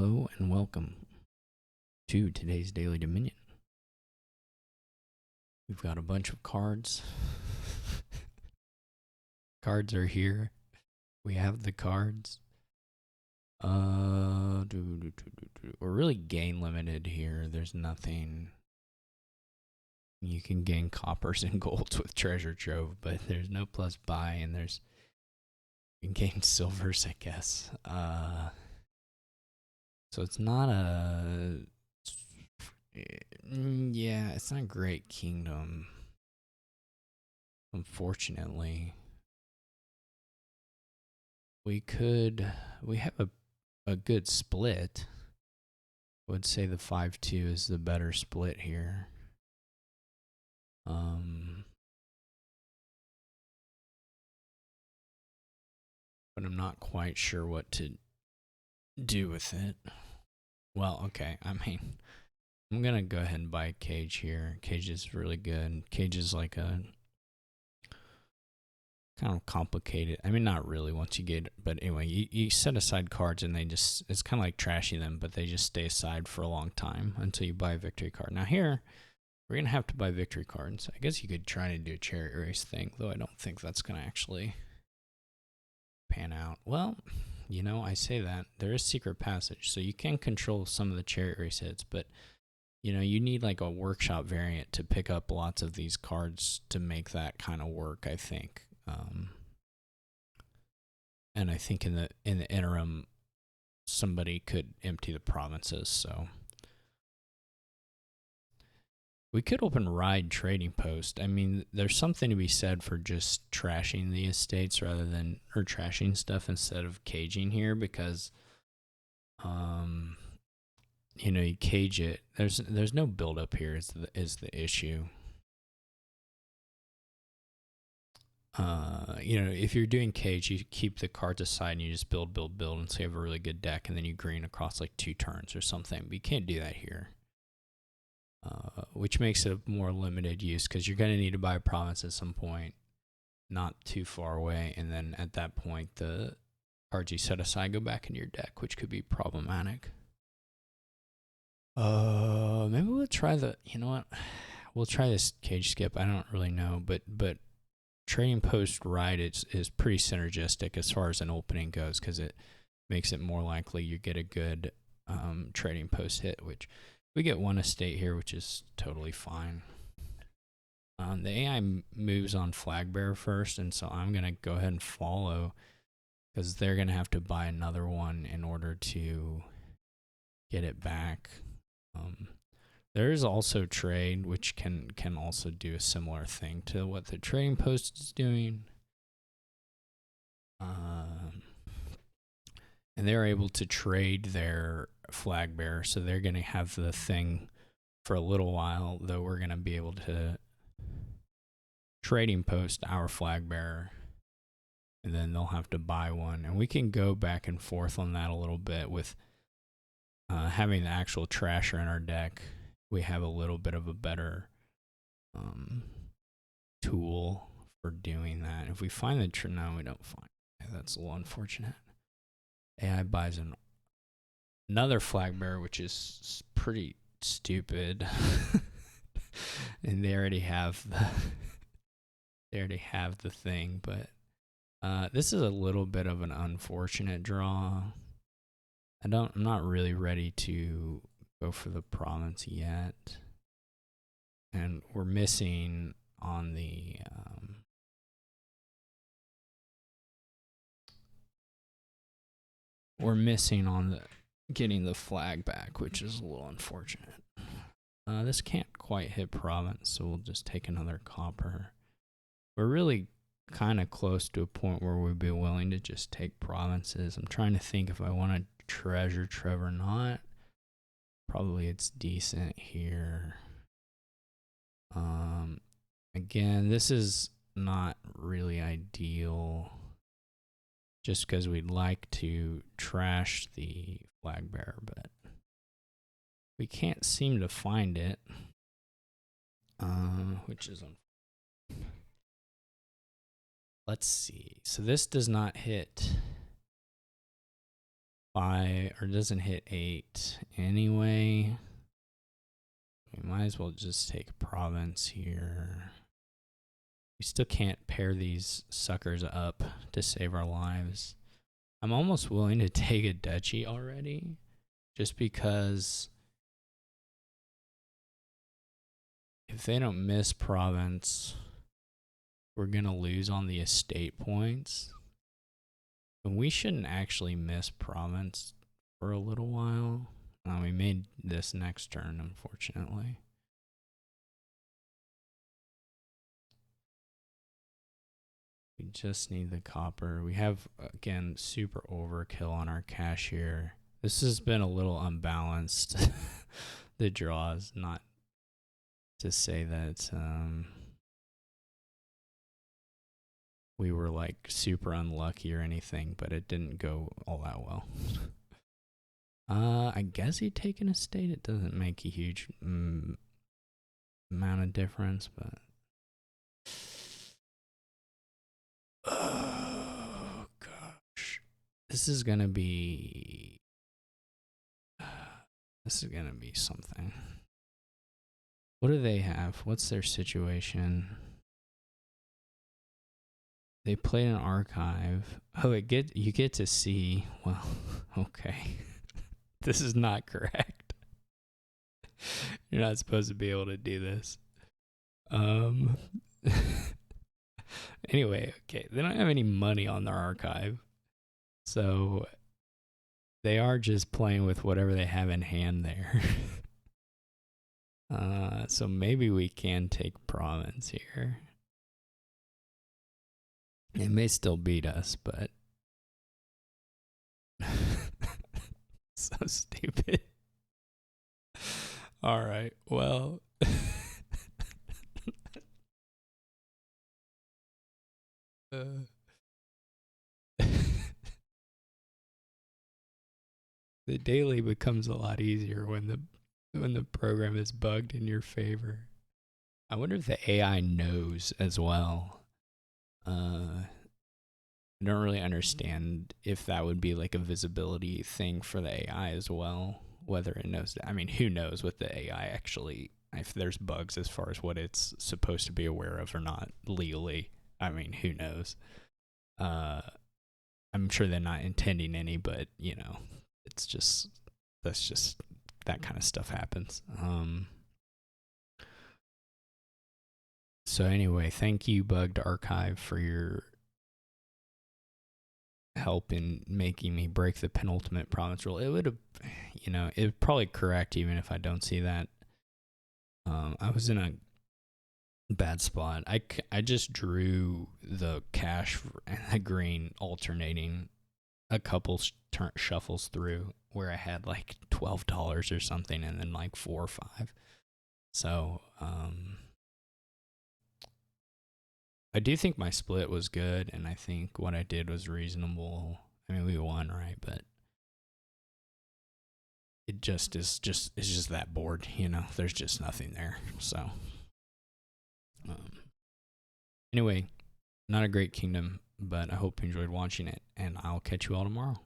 Hello and welcome to today's Daily Dominion. We've got a bunch of cards. Cards are here. We have the cards. We're really gain limited here. There's nothing. You can gain coppers and golds with treasure trove, but there's no plus buy, and you can gain silvers, I guess. So it's not it's not a great kingdom, unfortunately. We have a good split. I would say the 5-2 is the better split here. But I'm not quite sure what to do with it. Well, okay, I mean, I'm going to go ahead and buy Cage here. Cage is really good. Cage is like a kind of complicated. I mean, not really once you get it. But anyway, you set aside cards and it's kind of like trashing them, but they just stay aside for a long time until you buy a victory card. Now here, we're going to have to buy victory cards. I guess you could try to do a chariot race thing, though I don't think that's going to actually pan out. Well, I say that. There is secret passage, so you can control some of the chariot race hits, but you need like a workshop variant to pick up lots of these cards to make that kind of work, I think. And I think in the interim, somebody could empty the provinces, so we could open Ride Trading Post. I mean, there's something to be said for just trashing the estates or trashing stuff instead of caging here, because you cage it. There's no build up here is the issue. If you're doing cage, you keep the cards aside and you just build, and so you have a really good deck, and then you green across like 2 turns or something. But you can't do that here, which makes it a more limited use, because you're going to need to buy a province at some point, not too far away, and then at that point, the cards you set aside go back into your deck, which could be problematic. Maybe we'll try we'll try this cage skip. I don't really know, but Trading Post Ride is pretty synergistic as far as an opening goes, because it makes it more likely you get a good Trading Post hit, which we get 1 estate here, which is totally fine. The AI moves on Flag Bearer first, and so I'm going to go ahead and follow, because they're going to have to buy another one in order to get it back. There is also trade, which can also do a similar thing to what the Trading Post is doing. And they're able to trade their Flag Bearer, so they're going to have the thing for a little while, though we're going to be able to Trading Post our Flag Bearer, and then they'll have to buy one. And we can go back and forth on that a little bit with having the actual trasher in our deck. We have a little bit of a better tool for doing that. If we find no, we don't find it. That's a little unfortunate. AI buys another Flag Bearer, which is pretty stupid. And they already have the thing, but this is a little bit of an unfortunate draw. I'm not really ready to go for the province yet, and we're missing on the getting the flag back, which is a little unfortunate. This can't quite hit province, so we'll just take another copper. We're really kind of close to a point where we'd be willing to just take provinces. I'm trying to think if I want to treasure trove or not. Probably it's decent here. Again, this is not really ideal, just because we'd like to trash the Flag Bearer, but we can't seem to find it, which is let's see. So this does not hit 5 or doesn't hit 8 anyway. We might as well just take a province here. We still can't pair these suckers up to save our lives. I'm almost willing to take a duchy already, just because if they don't miss province, we're going to lose on the estate points. And we shouldn't actually miss province for a little while. We made this next turn, unfortunately. We just need the copper. We have, again, super overkill on our cash here. This has been a little unbalanced, the draws, not to say that we were like super unlucky or anything, but it didn't go all that well. I guess he'd taken a state. It doesn't make a huge amount of difference, but oh gosh, this is gonna be something. What do they have? What's their situation? They played an archive. Oh, you get to see. Well, okay. This is not correct. You're not supposed to be able to do this. Anyway, okay. They don't have any money on their archive. So they are just playing with whatever they have in hand there. So maybe we can take province here. It may still beat us, but so stupid. All right. Well, the daily becomes a lot easier when the program is bugged in your favor. I wonder if the AI knows as well. I don't really understand if that would be like a visibility thing for the AI as well, whether it knows that. I mean, who knows what the AI actually, if there's bugs as far as what it's supposed to be aware of or not legally. I mean, who knows? I'm sure they're not intending any, but you know, that's just that kind of stuff happens. So anyway, thank you, Bugged Archive, for your help in making me break the penultimate province rule. It would have, it would probably correct even if I don't see that. I was in a bad spot. I just drew the cash and the green alternating a couple shuffles through where I had like $12 or something and then like 4 or 5. So, I do think my split was good, and I think what I did was reasonable. I mean, we won, right? But it just is just that board, There's just nothing there. So, anyway, not a great kingdom, but I hope you enjoyed watching it, and I'll catch you all tomorrow.